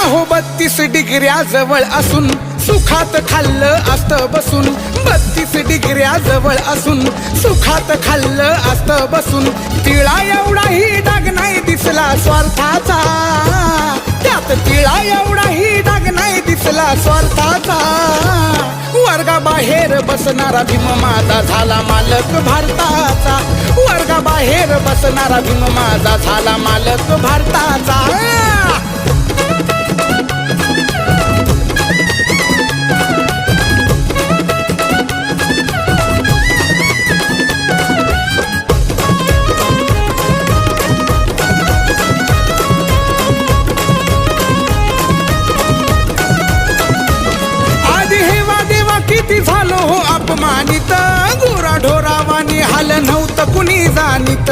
अहो 32 डिग्र्या जवळ असून सुखात खाल्लं असतं बसून 32 डिग्र्या जवळ असून सुखात खाल्लं असतं बसून तिळा एवढाही डाग नाही दिसला स्वार्थाचा त्यात तिळा एवढाही डाग नाही दिसला स्वार्थाचा वर्गाबाहेर बसणारा भीम माझा झाला मालक भारताचा वर्गाबाहेर बसणारा भीम माझा झाला मालक भारताचा किती झालो हो अपमानित गुरा ढोरावानी हाल नव्हतं कुणी जाणीत